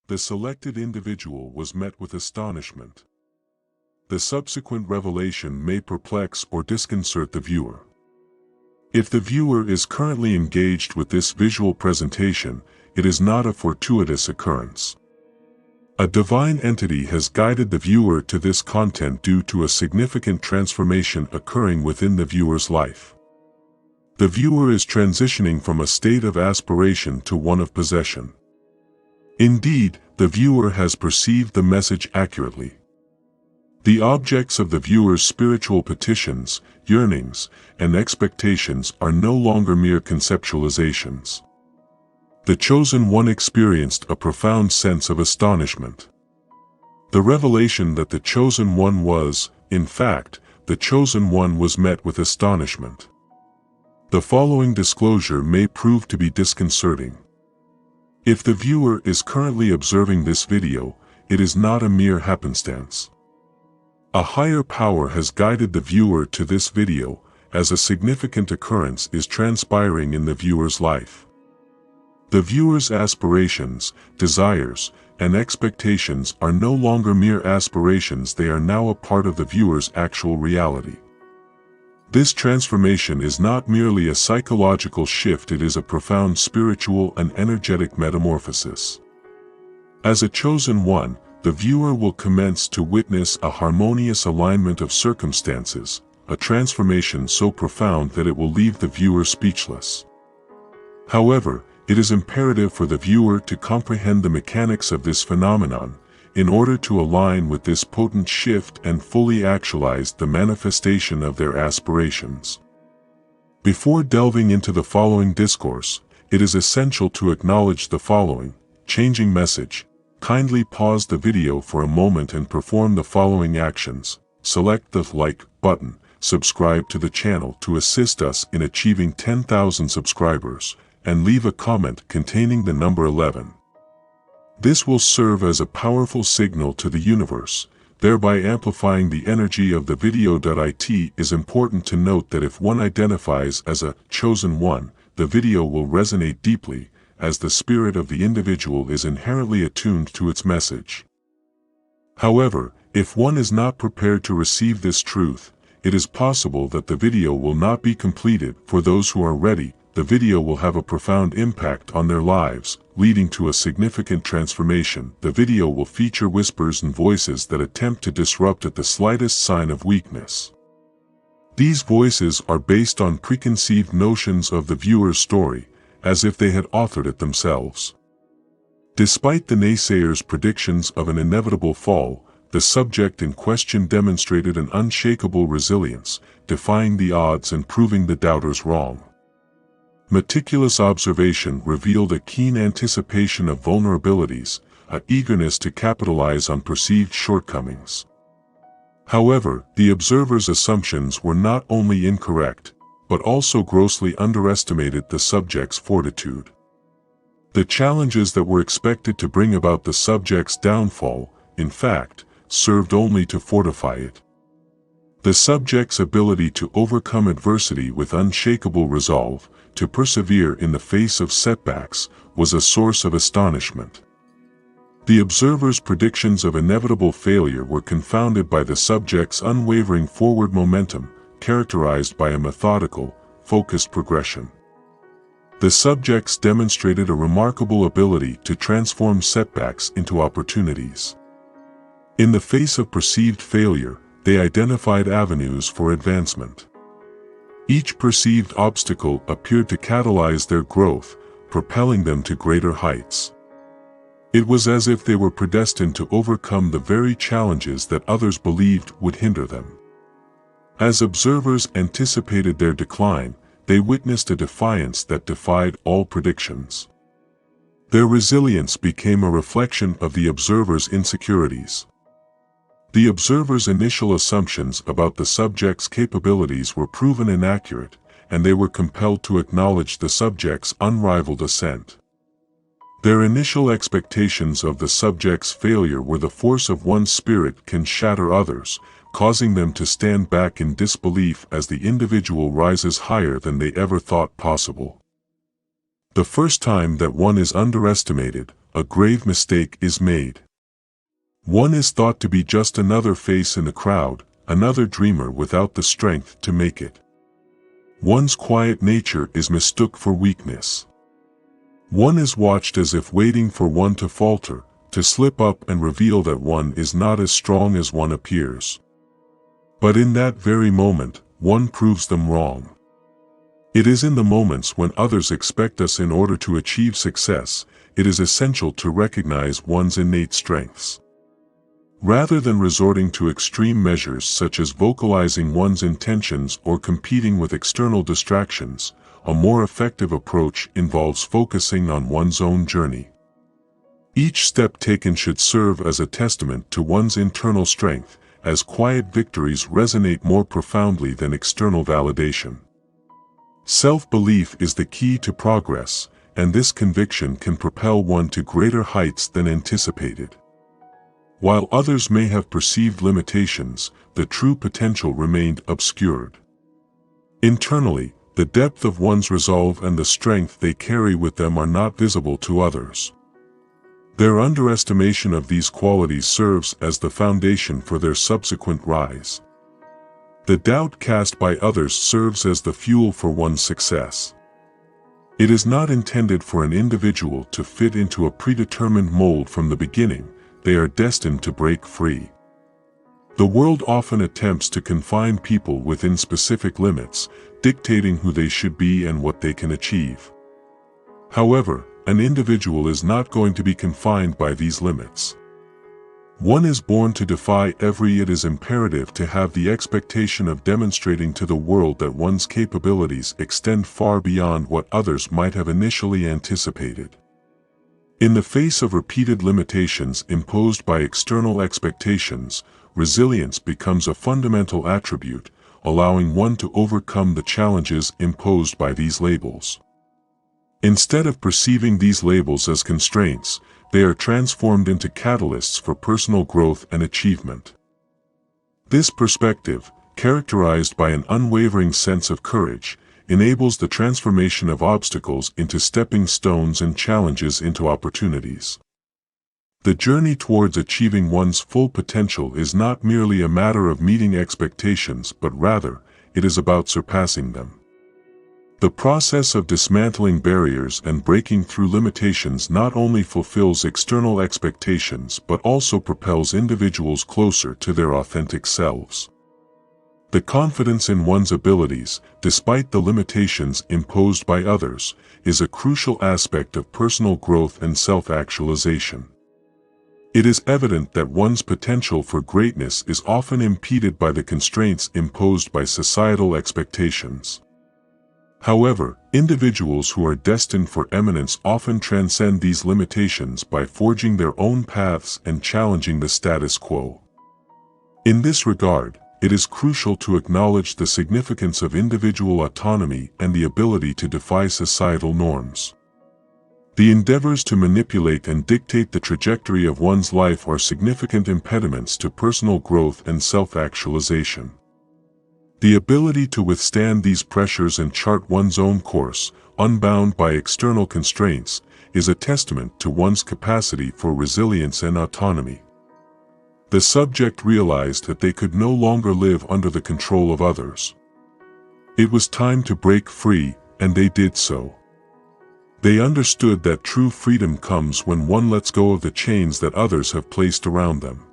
The selected individual was met with astonishment. The subsequent revelation may perplex or disconcert the viewer. If the viewer is currently engaged with this visual presentation, it is not a fortuitous occurrence. A divine entity has guided the viewer to this content due to a significant transformation occurring within the viewer's life. The viewer is transitioning from a state of aspiration to one of possession. Indeed, the viewer has perceived the message accurately. The objects of the viewer's spiritual petitions, yearnings, and expectations are no longer mere conceptualizations. The chosen one experienced a profound sense of astonishment. The revelation that the chosen one was, in fact, the chosen one was met with astonishment. The following disclosure may prove to be disconcerting. If the viewer is currently observing this video, it is not a mere happenstance. A higher power has guided the viewer to this video, as a significant occurrence is transpiring in the viewer's life. The viewer's aspirations, desires, and expectations are no longer mere aspirations, they are now a part of the viewer's actual reality. This transformation is not merely a psychological shift, it is a profound spiritual and energetic metamorphosis. As a chosen one, the viewer will commence to witness a harmonious alignment of circumstances, a transformation so profound that it will leave the viewer speechless. However, it is imperative for the viewer to comprehend the mechanics of this phenomenon, in order to align with this potent shift and fully actualize the manifestation of their aspirations. Before delving into the following discourse, it is essential to acknowledge the following changing message. Kindly pause the video for a moment and perform the following actions. Select the like button, subscribe to the channel to assist us in achieving 10,000 subscribers, and leave a comment containing the number 11. This will serve as a powerful signal to the universe, thereby amplifying the energy of the video. It is important to note that if one identifies as a chosen one, the video will resonate deeply, as the spirit of the individual is inherently attuned to its message. However, if one is not prepared to receive this truth, it is possible that the video will not be completed. For those who are ready, the video will have a profound impact on their lives, leading to a significant transformation. The video will feature whispers and voices that attempt to disrupt at the slightest sign of weakness. These voices are based on preconceived notions of the viewer's story, as if they had authored it themselves. Despite the naysayers' predictions of an inevitable fall, the subject in question demonstrated an unshakable resilience, defying the odds and proving the doubters wrong. Meticulous observation revealed a keen anticipation of vulnerabilities, an eagerness to capitalize on perceived shortcomings. However, the observer's assumptions were not only incorrect, but also grossly underestimated the subject's fortitude. The challenges that were expected to bring about the subject's downfall, in fact, served only to fortify it. The subject's ability to overcome adversity with unshakable resolve, to persevere in the face of setbacks, was a source of astonishment. The observer's predictions of inevitable failure were confounded by the subject's unwavering forward momentum, characterized by a methodical, focused progression. The subjects demonstrated a remarkable ability to transform setbacks into opportunities. In the face of perceived failure, they identified avenues for advancement. Each perceived obstacle appeared to catalyze their growth, propelling them to greater heights. It was as if they were predestined to overcome the very challenges that others believed would hinder them. As observers anticipated their decline, they witnessed a defiance that defied all predictions. Their resilience became a reflection of the observer's insecurities. The observer's initial assumptions about the subject's capabilities were proven inaccurate, and they were compelled to acknowledge the subject's unrivaled ascent. Their initial expectations of the subject's failure were the force of one spirit can shatter others, causing them to stand back in disbelief as the individual rises higher than they ever thought possible. The first time that one is underestimated, a grave mistake is made. One is thought to be just another face in the crowd, another dreamer without the strength to make it. One's quiet nature is mistook for weakness. One is watched as if waiting for one to falter, to slip up and reveal that one is not as strong as one appears. But in that very moment, one proves them wrong. It is in the moments when others expect us in order to achieve success, it is essential to recognize one's innate strengths. Rather than resorting to extreme measures such as vocalizing one's intentions or competing with external distractions, a more effective approach involves focusing on one's own journey. Each step taken should serve as a testament to one's internal strength, as quiet victories resonate more profoundly than external validation. Self-belief is the key to progress, and this conviction can propel one to greater heights than anticipated. While others may have perceived limitations, the true potential remained obscured. Internally, the depth of one's resolve and the strength they carry with them are not visible to others. Their underestimation of these qualities serves as the foundation for their subsequent rise. The doubt cast by others serves as the fuel for one's success. It is not intended for an individual to fit into a predetermined mold from the beginning. They are destined to break free. The world often attempts to confine people within specific limits, dictating who they should be and what they can achieve. However, an individual is not going to be confined by these limits. One is born to defy every. It is imperative to have the expectation of demonstrating to the world that one's capabilities extend far beyond what others might have initially anticipated. In the face of repeated limitations imposed by external expectations, resilience becomes a fundamental attribute, allowing one to overcome the challenges imposed by these labels. Instead of perceiving these labels as constraints, they are transformed into catalysts for personal growth and achievement. This perspective, characterized by an unwavering sense of courage, enables the transformation of obstacles into stepping stones and challenges into opportunities. The journey towards achieving one's full potential is not merely a matter of meeting expectations, but rather, it is about surpassing them. The process of dismantling barriers and breaking through limitations not only fulfills external expectations but also propels individuals closer to their authentic selves. The confidence in one's abilities, despite the limitations imposed by others, is a crucial aspect of personal growth and self-actualization. It is evident that one's potential for greatness is often impeded by the constraints imposed by societal expectations. However, individuals who are destined for eminence often transcend these limitations by forging their own paths and challenging the status quo. In this regard, it is crucial to acknowledge the significance of individual autonomy and the ability to defy societal norms. The endeavors to manipulate and dictate the trajectory of one's life are significant impediments to personal growth and self-actualization. The ability to withstand these pressures and chart one's own course, unbound by external constraints, is a testament to one's capacity for resilience and autonomy. The subject realized that they could no longer live under the control of others. It was time to break free, and they did so. They understood that true freedom comes when one lets go of the chains that others have placed around them.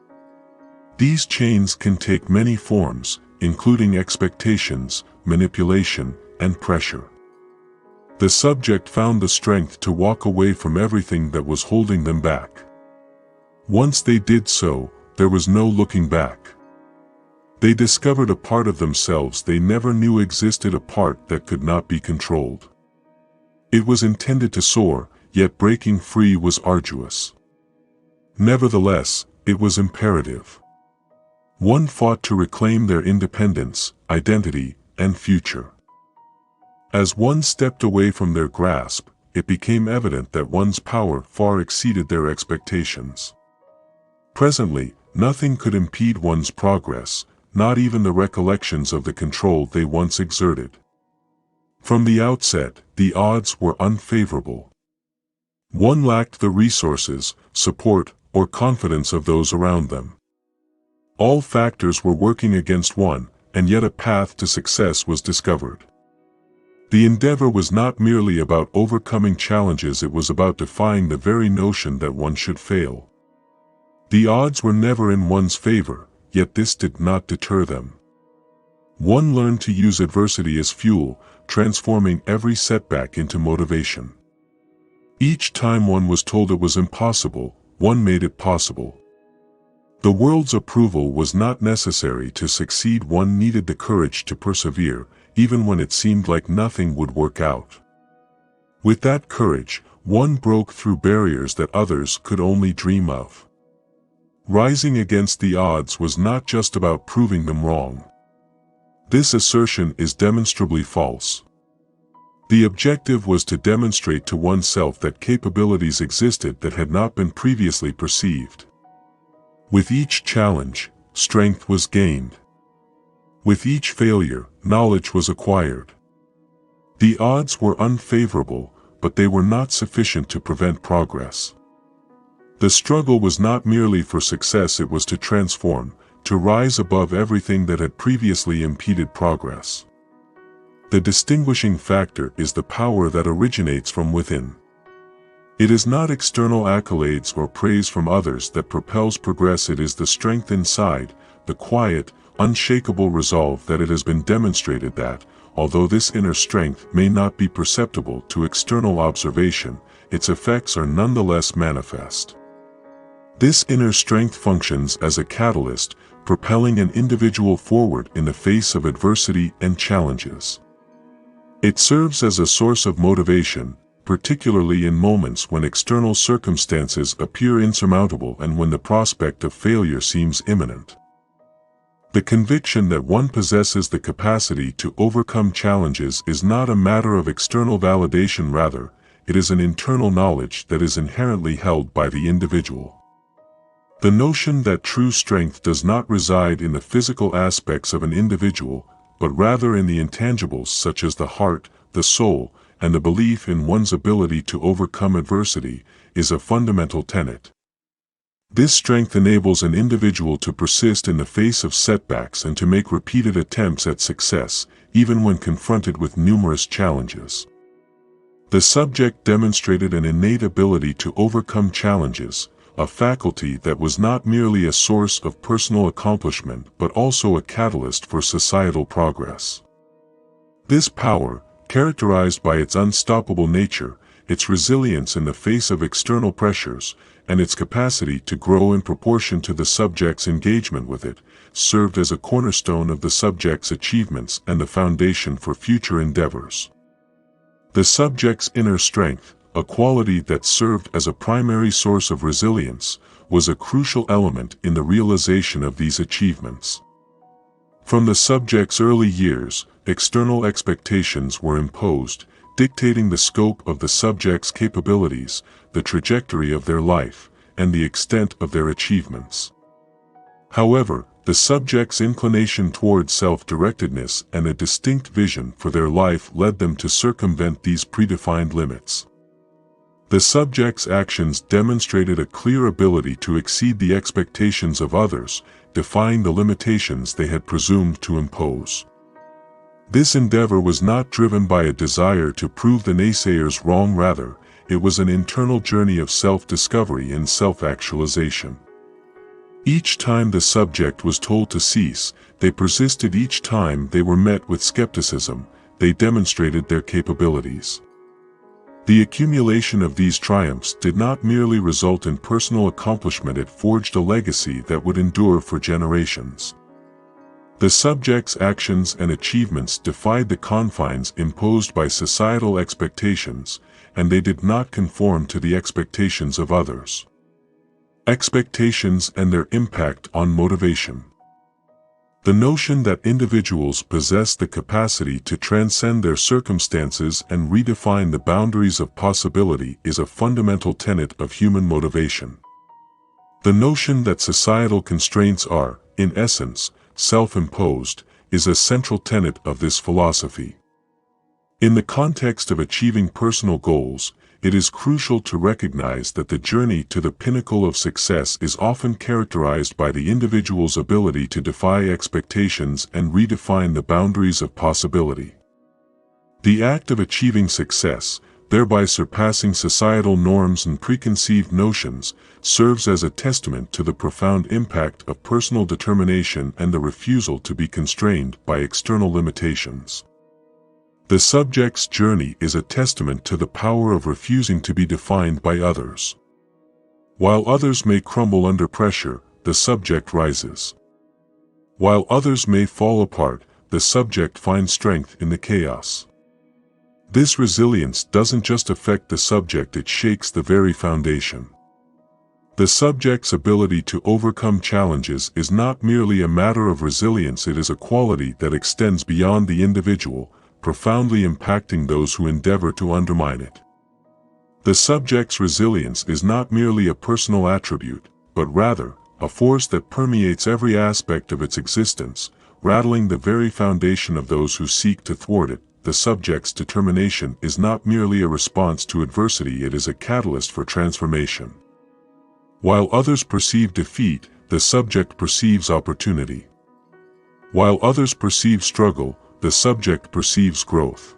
These chains can take many forms, including expectations, manipulation, and pressure. The subject found the strength to walk away from everything that was holding them back. Once they did so, there was no looking back. They discovered a part of themselves they never knew existed, a part that could not be controlled. It was intended to soar, yet breaking free was arduous. Nevertheless, it was imperative. One fought to reclaim their independence, identity, and future. As one stepped away from their grasp, it became evident that one's power far exceeded their expectations. Presently, nothing could impede one's progress, not even the recollections of the control they once exerted. From the outset, the odds were unfavorable. One lacked the resources, support, or confidence of those around them. All factors were working against one, and yet a path to success was discovered. The endeavor was not merely about overcoming challenges, it was about defying the very notion that one should fail. The odds were never in one's favor, yet this did not deter them. One learned to use adversity as fuel, transforming every setback into motivation. Each time one was told it was impossible, one made it possible. The world's approval was not necessary to succeed, one needed the courage to persevere, even when it seemed like nothing would work out. With that courage, one broke through barriers that others could only dream of. Rising against the odds was not just about proving them wrong. This assertion is demonstrably false. The objective was to demonstrate to oneself that capabilities existed that had not been previously perceived. With each challenge, strength was gained. With each failure, knowledge was acquired. The odds were unfavorable, but they were not sufficient to prevent progress. The struggle was not merely for success, it was to transform, to rise above everything that had previously impeded progress. The distinguishing factor is the power that originates from within. It is not external accolades or praise from others that propels progress, it is the strength inside, the quiet, unshakable resolve that it has been demonstrated that, although this inner strength may not be perceptible to external observation, its effects are nonetheless manifest. This inner strength functions as a catalyst, propelling an individual forward in the face of adversity and challenges. It serves as a source of motivation, particularly in moments when external circumstances appear insurmountable and when the prospect of failure seems imminent. The conviction that one possesses the capacity to overcome challenges is not a matter of external validation, rather, it is an internal knowledge that is inherently held by the individual. The notion that true strength does not reside in the physical aspects of an individual, but rather in the intangibles such as the heart, the soul, and the belief in one's ability to overcome adversity, is a fundamental tenet. This strength enables an individual to persist in the face of setbacks and to make repeated attempts at success, even when confronted with numerous challenges. The subject demonstrated an innate ability to overcome challenges, a faculty that was not merely a source of personal accomplishment but also a catalyst for societal progress. This power, characterized by its unstoppable nature, its resilience in the face of external pressures, and its capacity to grow in proportion to the subject's engagement with it, served as a cornerstone of the subject's achievements and the foundation for future endeavors. The subject's inner strength, a quality that served as a primary source of resilience, was a crucial element in the realization of these achievements. From the subject's early years, external expectations were imposed, dictating the scope of the subject's capabilities, the trajectory of their life, and the extent of their achievements. However, the subject's inclination toward self-directedness and a distinct vision for their life led them to circumvent these predefined limits. The subject's actions demonstrated a clear ability to exceed the expectations of others, defying the limitations they had presumed to impose. This endeavor was not driven by a desire to prove the naysayers wrong, rather, it was an internal journey of self-discovery and self-actualization. Each time the subject was told to cease, they persisted. Each time they were met with skepticism, they demonstrated their capabilities. The accumulation of these triumphs did not merely result in personal accomplishment, it forged a legacy that would endure for generations. The subject's actions and achievements defied the confines imposed by societal expectations, and they did not conform to the expectations of others. Expectations and their impact on motivation. The notion that individuals possess the capacity to transcend their circumstances and redefine the boundaries of possibility is a fundamental tenet of human motivation. The notion that societal constraints are, in essence, self-imposed, is a central tenet of this philosophy. In the context of achieving personal goals, it is crucial to recognize that the journey to the pinnacle of success is often characterized by the individual's ability to defy expectations and redefine the boundaries of possibility. The act of achieving success, thereby surpassing societal norms and preconceived notions, serves as a testament to the profound impact of personal determination and the refusal to be constrained by external limitations. The subject's journey is a testament to the power of refusing to be defined by others. While others may crumble under pressure, the subject rises. While others may fall apart, the subject finds strength in the chaos. This resilience doesn't just affect the subject, it shakes the very foundation. The subject's ability to overcome challenges is not merely a matter of resilience, it is a quality that extends beyond the individual, profoundly impacting those who endeavor to undermine it. The subject's resilience is not merely a personal attribute, but rather, a force that permeates every aspect of its existence, rattling the very foundation of those who seek to thwart it. The subject's determination is not merely a response to adversity, it is a catalyst for transformation. While others perceive defeat, the subject perceives opportunity. While others perceive struggle, the subject perceives growth.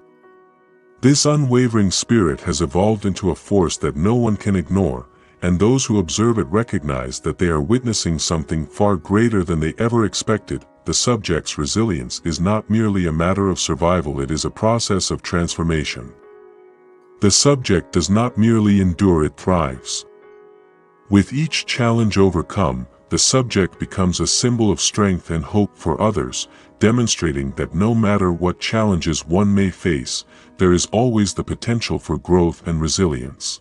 This unwavering spirit has evolved into a force that no one can ignore, and those who observe it recognize that they are witnessing something far greater than they ever expected. The subject's resilience is not merely a matter of survival, it is a process of transformation. The subject does not merely endure, it thrives. With each challenge overcome, the subject becomes a symbol of strength and hope for others, demonstrating that no matter what challenges one may face, there is always the potential for growth and resilience.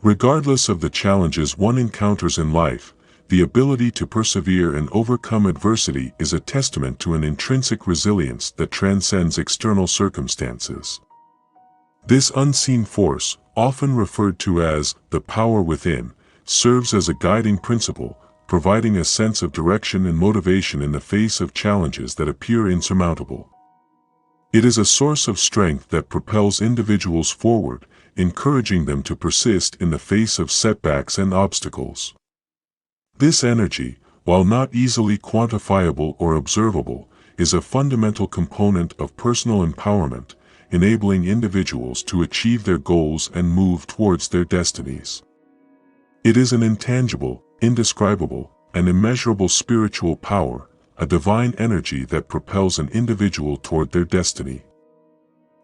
Regardless of the challenges one encounters in life, the ability to persevere and overcome adversity is a testament to an intrinsic resilience that transcends external circumstances. This unseen force, often referred to as the power within, serves as a guiding principle, providing a sense of direction and motivation in the face of challenges that appear insurmountable. It is a source of strength that propels individuals forward, encouraging them to persist in the face of setbacks and obstacles. This energy, while not easily quantifiable or observable, is a fundamental component of personal empowerment, enabling individuals to achieve their goals and move towards their destinies. It is an intangible, indescribable, and immeasurable spiritual power, a divine energy that propels an individual toward their destiny.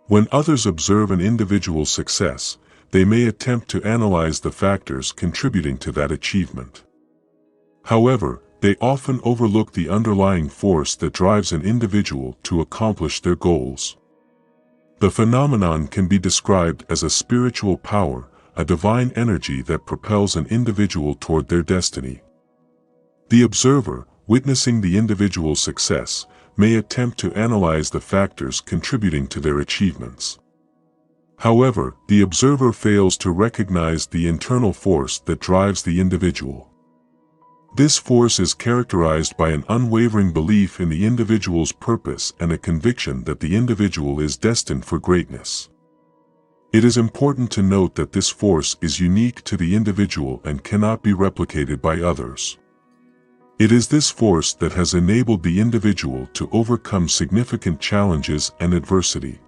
When others observe an individual's success, they may attempt to analyze the factors contributing to that achievement. However, they often overlook the underlying force that drives an individual to accomplish their goals. The phenomenon can be described as a spiritual power, a divine energy that propels an individual toward their destiny. The observer, witnessing the individual's success, may attempt to analyze the factors contributing to their achievements. However, the observer fails to recognize the internal force that drives the individual. This force is characterized by an unwavering belief in the individual's purpose and a conviction that the individual is destined for greatness. It is important to note that this force is unique to the individual and cannot be replicated by others. It is this force that has enabled the individual to overcome significant challenges and adversity.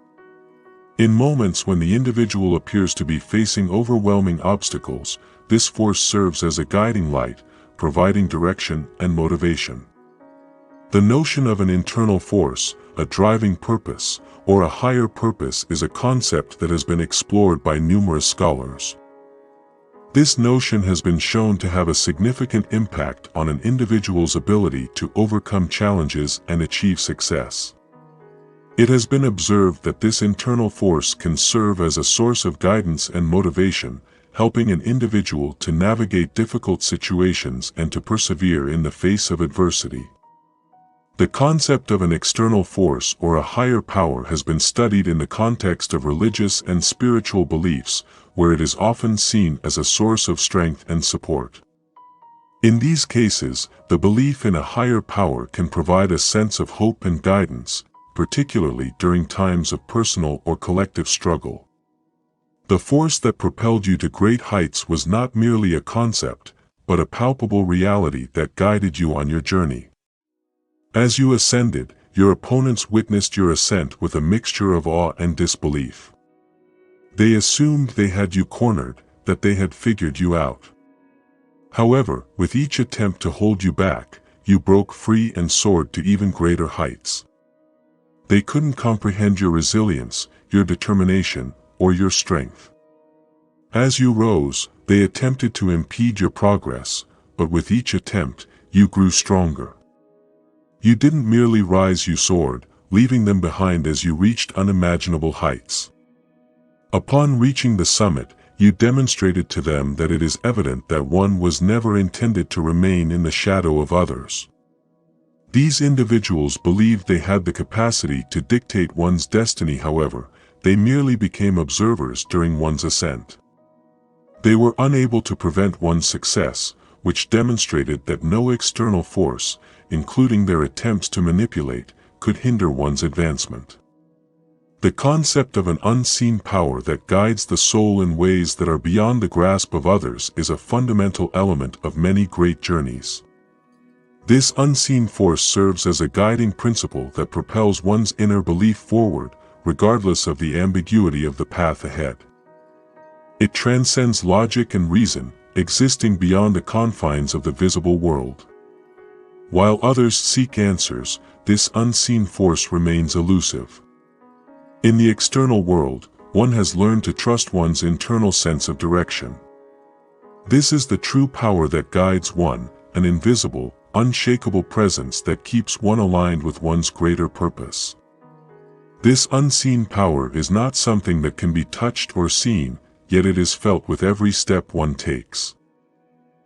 In moments when the individual appears to be facing overwhelming obstacles, this force serves as a guiding light, providing direction and motivation. The notion of an internal force, a driving purpose, or a higher purpose is a concept that has been explored by numerous scholars. This notion has been shown to have a significant impact on an individual's ability to overcome challenges and achieve success. It has been observed that this internal force can serve as a source of guidance and motivation, helping an individual to navigate difficult situations and to persevere in the face of adversity. The concept of an external force or a higher power has been studied in the context of religious and spiritual beliefs, where it is often seen as a source of strength and support. In these cases, the belief in a higher power can provide a sense of hope and guidance, particularly during times of personal or collective struggle. The force that propelled you to great heights was not merely a concept, but a palpable reality that guided you on your journey. As you ascended, your opponents witnessed your ascent with a mixture of awe and disbelief. They assumed they had you cornered, that they had figured you out. However, with each attempt to hold you back, you broke free and soared to even greater heights. They couldn't comprehend your resilience, your determination, or your strength. As you rose, they attempted to impede your progress, but with each attempt, you grew stronger. You didn't merely rise, you soared, leaving them behind as you reached unimaginable heights. Upon reaching the summit, you demonstrated to them that it is evident that one was never intended to remain in the shadow of others. These individuals believed they had the capacity to dictate one's destiny. However, they merely became observers during one's ascent. They were unable to prevent one's success, which demonstrated that no external force, including their attempts to manipulate, could hinder one's advancement. The concept of an unseen power that guides the soul in ways that are beyond the grasp of others is a fundamental element of many great journeys. This unseen force serves as a guiding principle that propels one's inner belief forward, regardless of the ambiguity of the path ahead. It transcends logic and reason, existing beyond the confines of the visible world. While others seek answers, this unseen force remains elusive. In the external world, one has learned to trust one's internal sense of direction. This is the true power that guides one, an invisible, unshakable presence that keeps one aligned with one's greater purpose. This unseen power is not something that can be touched or seen, yet it is felt with every step one takes.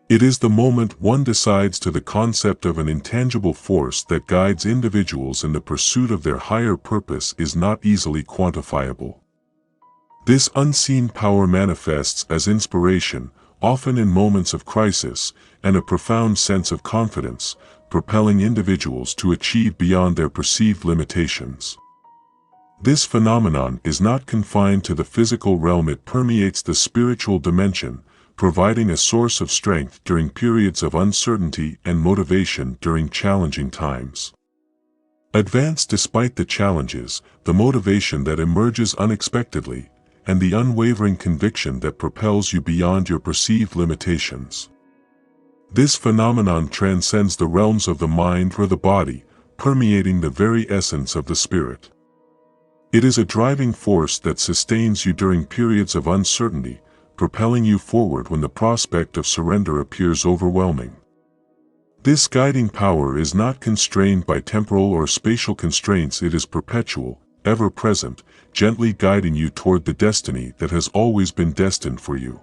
It is the moment one decides to the concept of an intangible force that guides individuals in the pursuit of their higher purpose is not easily quantifiable. This unseen power manifests as inspiration, often in moments of crisis, and a profound sense of confidence, propelling individuals to achieve beyond their perceived limitations. This phenomenon is not confined to the physical realm. It permeates the spiritual dimension, providing a source of strength during periods of uncertainty and motivation during challenging times. Advance despite the challenges, the motivation that emerges unexpectedly, and the unwavering conviction that propels you beyond your perceived limitations. This phenomenon transcends the realms of the mind or the body, permeating the very essence of the spirit. It is a driving force that sustains you during periods of uncertainty, propelling you forward when the prospect of surrender appears overwhelming. This guiding power is not constrained by temporal or spatial constraints. It is perpetual, ever-present, gently guiding you toward the destiny that has always been destined for you.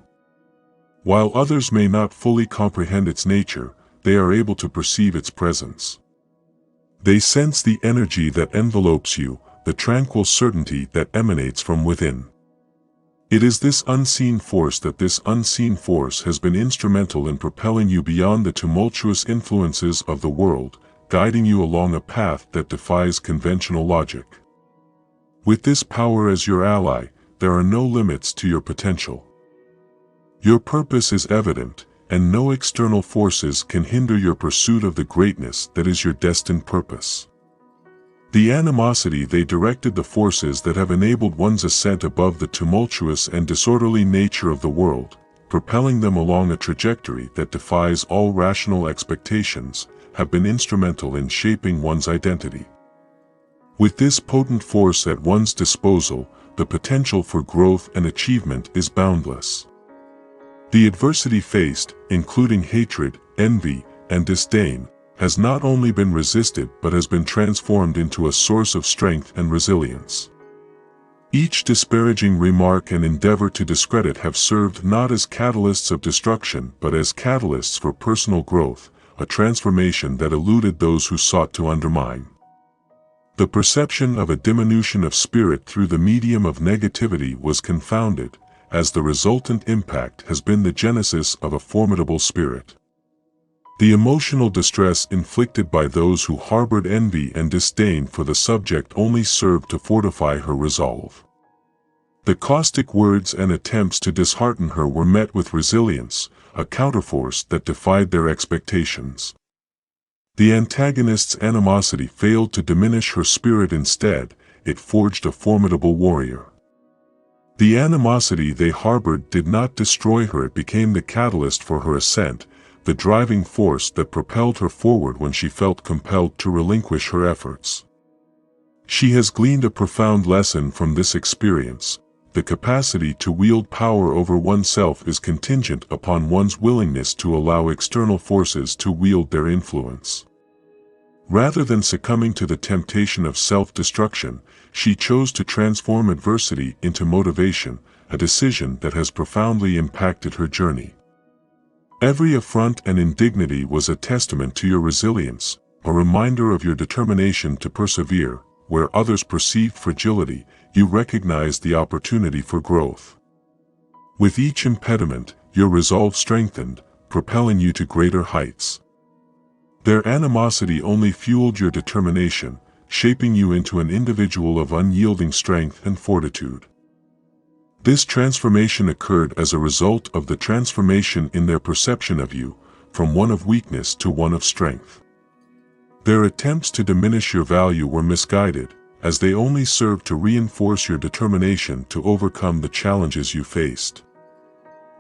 While others may not fully comprehend its nature, they are able to perceive its presence. They sense the energy that envelopes you, the tranquil certainty that emanates from within. It is this unseen force has been instrumental in propelling you beyond the tumultuous influences of the world, guiding you along a path that defies conventional logic. With this power as your ally, there are no limits to your potential. Your purpose is evident, and no external forces can hinder your pursuit of the greatness that is your destined purpose. The animosity they directed the forces that have enabled one's ascent above the tumultuous and disorderly nature of the world, propelling them along a trajectory that defies all rational expectations, have been instrumental in shaping one's identity. With this potent force at one's disposal, the potential for growth and achievement is boundless. The adversity faced, including hatred, envy, and disdain, has not only been resisted but has been transformed into a source of strength and resilience. Each disparaging remark and endeavor to discredit have served not as catalysts of destruction but as catalysts for personal growth, a transformation that eluded those who sought to undermine. The perception of a diminution of spirit through the medium of negativity was confounded, as the resultant impact has been the genesis of a formidable spirit. The emotional distress inflicted by those who harbored envy and disdain for the subject only served to fortify her resolve. The caustic words and attempts to dishearten her were met with resilience, a counterforce that defied their expectations. The antagonist's animosity failed to diminish her spirit. Instead, it forged a formidable warrior. The animosity they harbored did not destroy her. It became the catalyst for her ascent, the driving force that propelled her forward when she felt compelled to relinquish her efforts. She has gleaned a profound lesson from this experience. The capacity to wield power over oneself is contingent upon one's willingness to allow external forces to wield their influence. Rather than succumbing to the temptation of self-destruction, she chose to transform adversity into motivation, a decision that has profoundly impacted her journey. Every affront and indignity was a testament to your resilience, a reminder of your determination to persevere. Where others perceived fragility, you recognized the opportunity for growth. With each impediment, your resolve strengthened, propelling you to greater heights. Their animosity only fueled your determination, shaping you into an individual of unyielding strength and fortitude. This transformation occurred as a result of the transformation in their perception of you, from one of weakness to one of strength. Their attempts to diminish your value were misguided, as they only served to reinforce your determination to overcome the challenges you faced.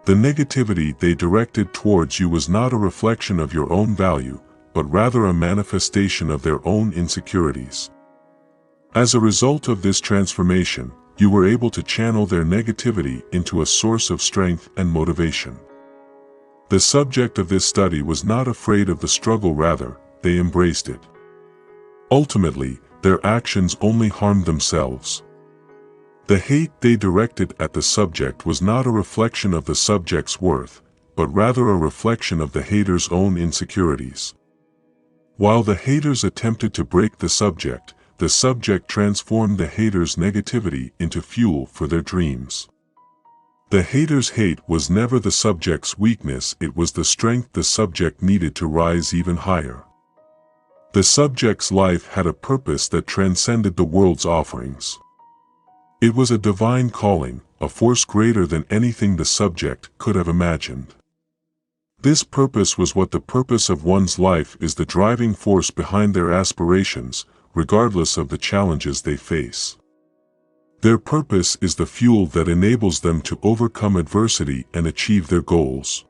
The negativity they directed towards you was not a reflection of your own value, but rather a manifestation of their own insecurities. As a result of this transformation, you were able to channel their negativity into a source of strength and motivation. The subject of this study was not afraid of the struggle, rather, they embraced it. Ultimately, their actions only harmed themselves. The hate they directed at the subject was not a reflection of the subject's worth, but rather a reflection of the hater's own insecurities. While the haters attempted to break the subject transformed the hater's negativity into fuel for their dreams. The hater's hate was never the subject's weakness, it was the strength the subject needed to rise even higher. The subject's life had a purpose that transcended the world's offerings. It was a divine calling, a force greater than anything the subject could have imagined. This purpose was what the purpose of one's life is, the driving force behind their aspirations, regardless of the challenges they face. Their purpose is the fuel that enables them to overcome adversity and achieve their goals.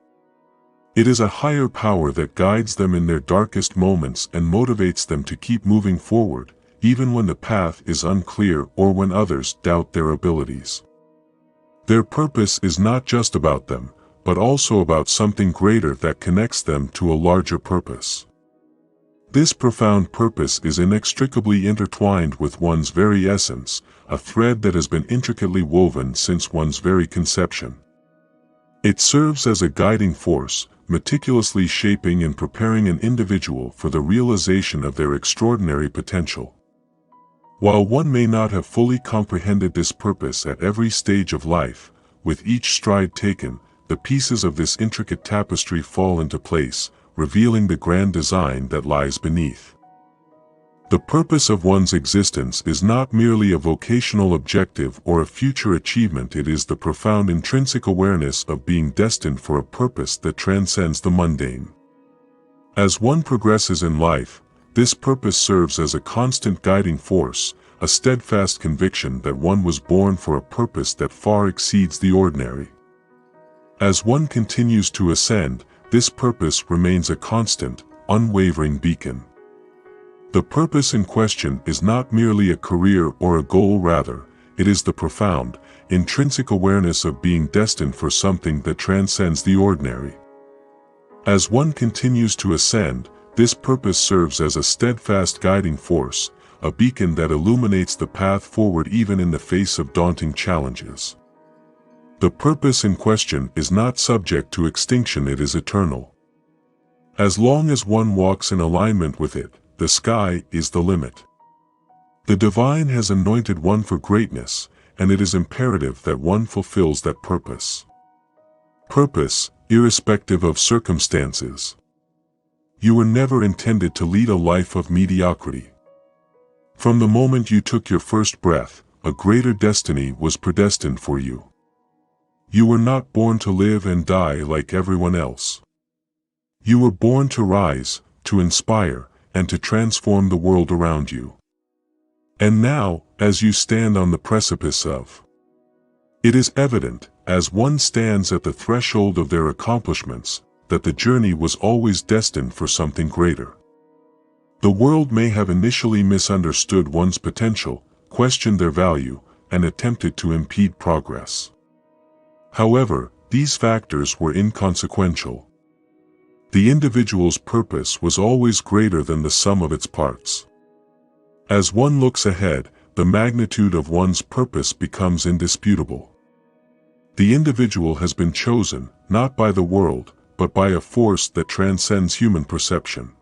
It is a higher power that guides them in their darkest moments and motivates them to keep moving forward, even when the path is unclear or when others doubt their abilities. Their purpose is not just about them, but also about something greater that connects them to a larger purpose. This profound purpose is inextricably intertwined with one's very essence, a thread that has been intricately woven since one's very conception. It serves as a guiding force, meticulously shaping and preparing an individual for the realization of their extraordinary potential. While one may not have fully comprehended this purpose at every stage of life, with each stride taken, the pieces of this intricate tapestry fall into place, revealing the grand design that lies beneath. The purpose of one's existence is not merely a vocational objective or a future achievement, it is the profound intrinsic awareness of being destined for a purpose that transcends the mundane. As one progresses in life, this purpose serves as a constant guiding force, a steadfast conviction that one was born for a purpose that far exceeds the ordinary. As one continues to ascend, this purpose remains a constant, unwavering beacon. The purpose in question is not merely a career or a goal, rather, it is the profound, intrinsic awareness of being destined for something that transcends the ordinary. As one continues to ascend, this purpose serves as a steadfast guiding force, a beacon that illuminates the path forward even in the face of daunting challenges. The purpose in question is not subject to extinction, it is eternal. As long as one walks in alignment with it, the sky is the limit. The divine has anointed one for greatness, and it is imperative that one fulfills that purpose. Purpose, irrespective of circumstances. You were never intended to lead a life of mediocrity. From the moment you took your first breath, a greater destiny was predestined for you. You were not born to live and die like everyone else. You were born to rise, to inspire, and to transform the world around you. And now, as you stand on the precipice of, it is evident, as one stands at the threshold of their accomplishments, that the journey was always destined for something greater. The world may have initially misunderstood one's potential, questioned their value, and attempted to impede progress. However, these factors were inconsequential. The individual's purpose was always greater than the sum of its parts. As one looks ahead, the magnitude of one's purpose becomes indisputable. The individual has been chosen, not by the world, but by a force that transcends human perception.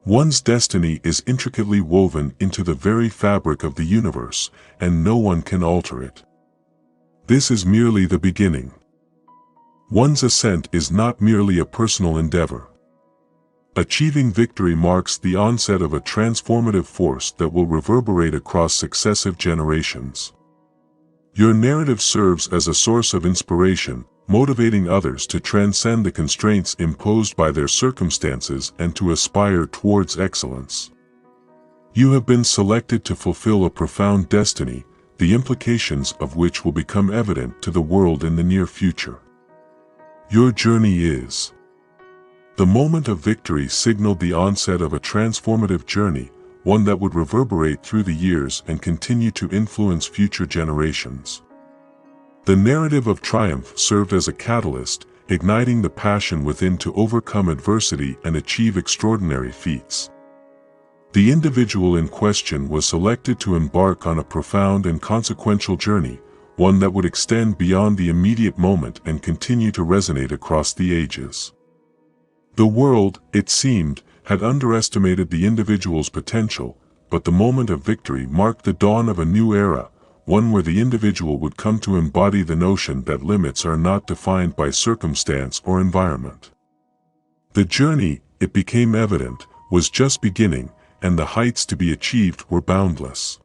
One's destiny is intricately woven into the very fabric of the universe, and no one can alter it. This is merely the beginning. One's ascent is not merely a personal endeavor. Achieving victory marks the onset of a transformative force that will reverberate across successive generations. Your narrative serves as a source of inspiration, motivating others to transcend the constraints imposed by their circumstances and to aspire towards excellence. You have been selected to fulfill a profound destiny, the implications of which will become evident to the world in the near future. Your journey is. The moment of victory signaled the onset of a transformative journey, one that would reverberate through the years and continue to influence future generations. The narrative of triumph served as a catalyst, igniting the passion within to overcome adversity and achieve extraordinary feats. The individual in question was selected to embark on a profound and consequential journey, one that would extend beyond the immediate moment and continue to resonate across the ages. The world, it seemed, had underestimated the individual's potential, but the moment of victory marked the dawn of a new era, one where the individual would come to embody the notion that limits are not defined by circumstance or environment. The journey, it became evident, was just beginning, and the heights to be achieved were boundless.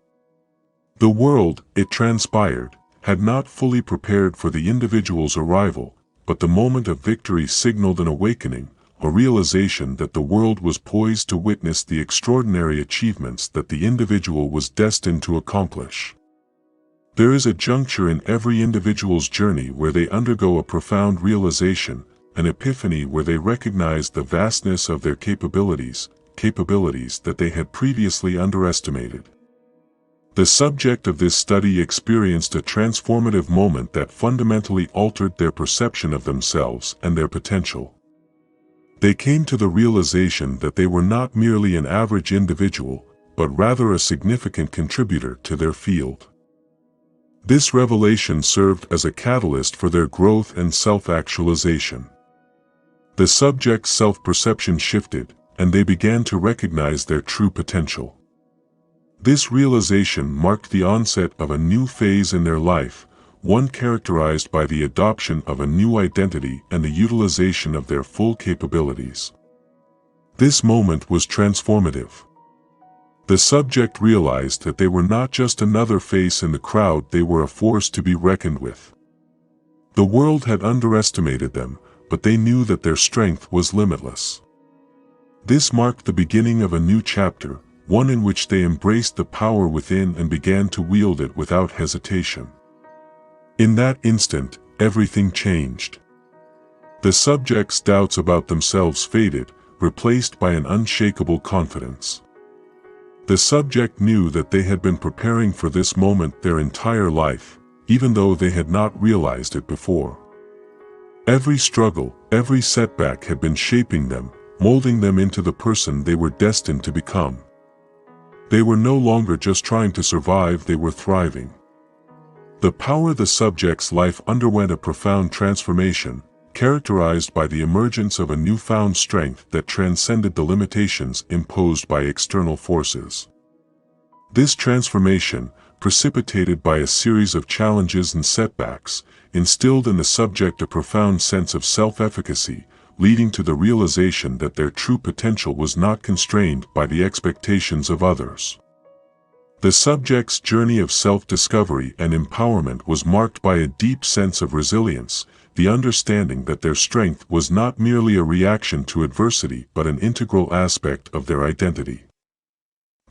The world, it transpired, had not fully prepared for the individual's arrival, but the moment of victory signaled an awakening, a realization that the world was poised to witness the extraordinary achievements that the individual was destined to accomplish. There is a juncture in every individual's journey where they undergo a profound realization, an epiphany where they recognize the vastness of their capabilities that they had previously underestimated. The subject of this study experienced a transformative moment that fundamentally altered their perception of themselves and their potential. They came to the realization that they were not merely an average individual, but rather a significant contributor to their field. This revelation served as a catalyst for their growth and self-actualization. The subject's self-perception shifted, and they began to recognize their true potential. This realization marked the onset of a new phase in their life, one characterized by the adoption of a new identity and the utilization of their full capabilities. This moment was transformative. The subject realized that they were not just another face in the crowd, they were a force to be reckoned with. The world had underestimated them, but they knew that their strength was limitless. This marked the beginning of a new chapter, one in which they embraced the power within and began to wield it without hesitation. In that instant, everything changed. The subject's doubts about themselves faded, replaced by an unshakable confidence. The subject knew that they had been preparing for this moment their entire life, even though they had not realized it before. Every struggle, every setback had been shaping them, molding them into the person they were destined to become. They were no longer just trying to survive, they were thriving. The subject's life underwent a profound transformation, characterized by the emergence of a newfound strength that transcended the limitations imposed by external forces. This transformation, precipitated by a series of challenges and setbacks, instilled in the subject a profound sense of self-efficacy, leading to the realization that their true potential was not constrained by the expectations of others. The subject's journey of self-discovery and empowerment was marked by a deep sense of resilience, the understanding that their strength was not merely a reaction to adversity but an integral aspect of their identity.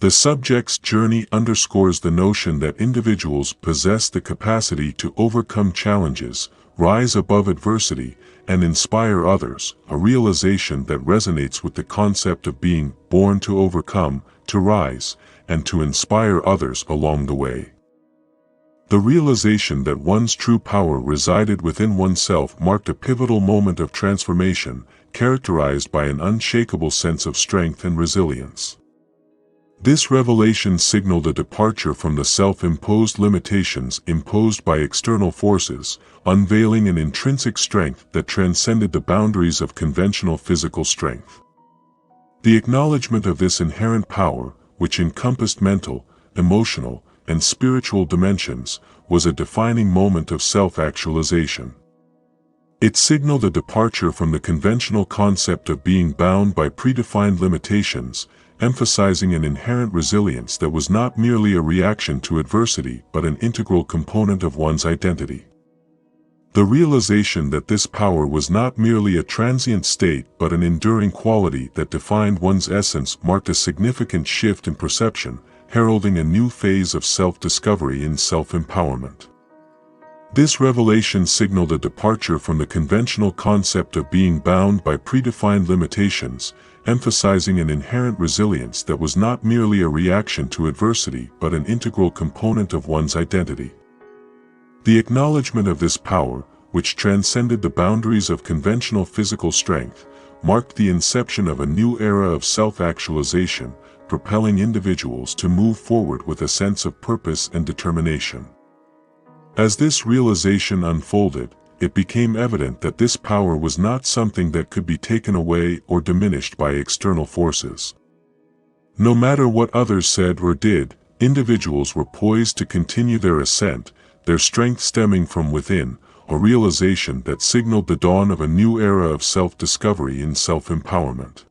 The subject's journey underscores the notion that individuals possess the capacity to overcome challenges, rise above adversity, and inspire others, a realization that resonates with the concept of being born to overcome, to rise, and to inspire others along the way. The realization that one's true power resided within oneself marked a pivotal moment of transformation, characterized by an unshakable sense of strength and resilience. This revelation signaled a departure from the self-imposed limitations imposed by external forces, unveiling an intrinsic strength that transcended the boundaries of conventional physical strength. The acknowledgement of this inherent power, which encompassed mental, emotional, and spiritual dimensions, was a defining moment of self-actualization. It signaled a departure from the conventional concept of being bound by predefined limitations, emphasizing an inherent resilience that was not merely a reaction to adversity but an integral component of one's identity. The realization that this power was not merely a transient state but an enduring quality that defined one's essence marked a significant shift in perception, heralding a new phase of self-discovery and self-empowerment. This revelation signaled a departure from the conventional concept of being bound by predefined limitations, emphasizing an inherent resilience that was not merely a reaction to adversity but an integral component of one's identity. The acknowledgement of this power, which transcended the boundaries of conventional physical strength, marked the inception of a new era of self-actualization, propelling individuals to move forward with a sense of purpose and determination. As this realization unfolded, it became evident that this power was not something that could be taken away or diminished by external forces. No matter what others said or did, individuals were poised to continue their ascent, their strength stemming from within, a realization that signaled the dawn of a new era of self-discovery and self-empowerment.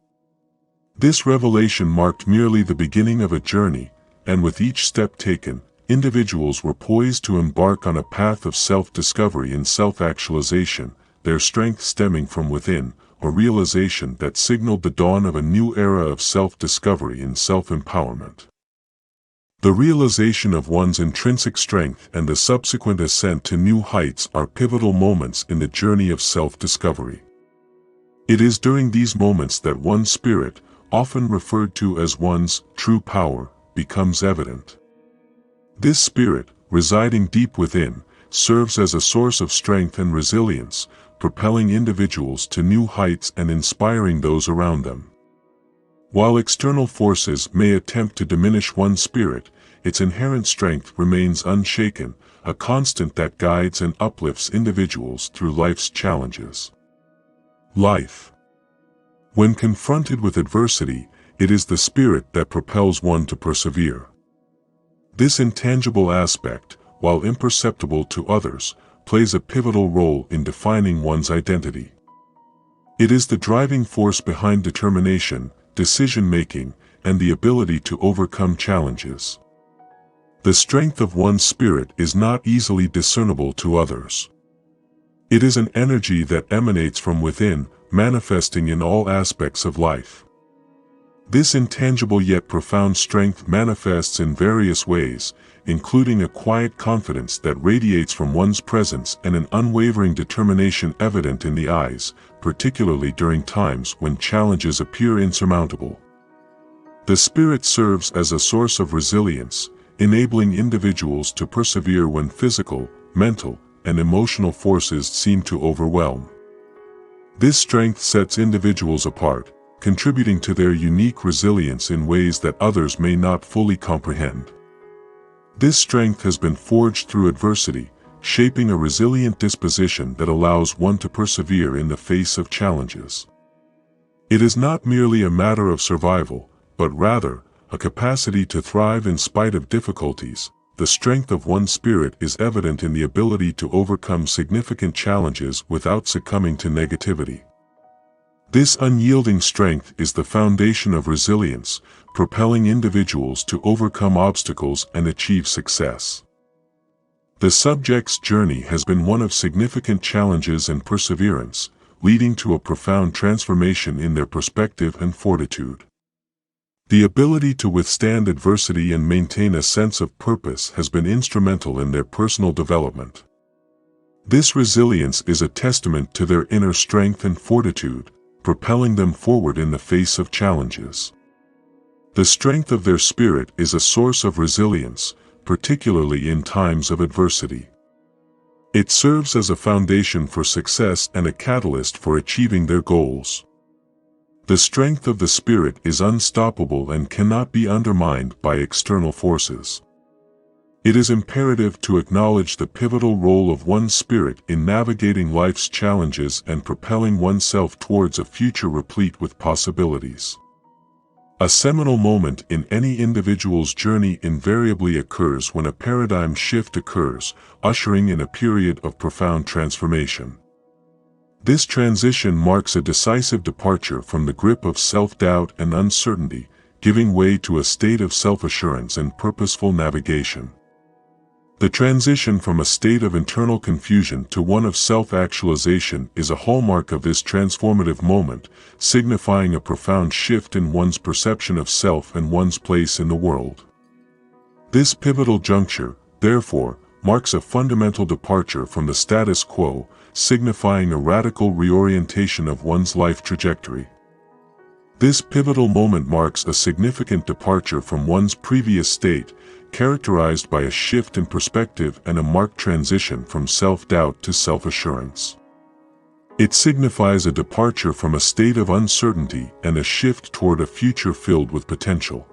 This revelation marked merely the beginning of a journey, and with each step taken, individuals were poised to embark on a path of self-discovery and self-actualization, their strength stemming from within, a realization that signaled the dawn of a new era of self-discovery and self-empowerment. The realization of one's intrinsic strength and the subsequent ascent to new heights are pivotal moments in the journey of self-discovery. It is during these moments that one's spirit, often referred to as one's true power, becomes evident. This spirit, residing deep within, serves as a source of strength and resilience, propelling individuals to new heights and inspiring those around them. While external forces may attempt to diminish one's spirit, its inherent strength remains unshaken, a constant that guides and uplifts individuals through life's challenges. Life. When confronted with adversity, it is the spirit that propels one to persevere. This intangible aspect, while imperceptible to others, plays a pivotal role in defining one's identity. It is the driving force behind determination, decision-making, and the ability to overcome challenges. The strength of one's spirit is not easily discernible to others. It is an energy that emanates from within, manifesting in all aspects of life. This intangible yet profound strength manifests in various ways, including a quiet confidence that radiates from one's presence and an unwavering determination evident in the eyes, particularly during times when challenges appear insurmountable. The spirit serves as a source of resilience, enabling individuals to persevere when physical, mental, and emotional forces seem to overwhelm. This strength sets individuals apart, contributing to their unique resilience in ways that others may not fully comprehend. This strength has been forged through adversity, shaping a resilient disposition that allows one to persevere in the face of challenges. It is not merely a matter of survival, but rather, a capacity to thrive in spite of difficulties. The strength of one's spirit is evident in the ability to overcome significant challenges without succumbing to negativity. This unyielding strength is the foundation of resilience, propelling individuals to overcome obstacles and achieve success. The subject's journey has been one of significant challenges and perseverance, leading to a profound transformation in their perspective and fortitude. The ability to withstand adversity and maintain a sense of purpose has been instrumental in their personal development. This resilience is a testament to their inner strength and fortitude, propelling them forward in the face of challenges. The strength of their spirit is a source of resilience, particularly in times of adversity. It serves as a foundation for success and a catalyst for achieving their goals. The strength of the spirit is unstoppable and cannot be undermined by external forces. It is imperative to acknowledge the pivotal role of one's spirit in navigating life's challenges and propelling oneself towards a future replete with possibilities. A seminal moment in any individual's journey invariably occurs when a paradigm shift occurs, ushering in a period of profound transformation. This transition marks a decisive departure from the grip of self-doubt and uncertainty, giving way to a state of self-assurance and purposeful navigation. The transition from a state of internal confusion to one of self-actualization is a hallmark of this transformative moment, signifying a profound shift in one's perception of self and one's place in the world. This pivotal juncture, therefore, marks a fundamental departure from the status quo, signifying a radical reorientation of one's life trajectory. This pivotal moment marks a significant departure from one's previous state, characterized by a shift in perspective and a marked transition from self-doubt to self-assurance. It signifies a departure from a state of uncertainty and a shift toward a future filled with potential.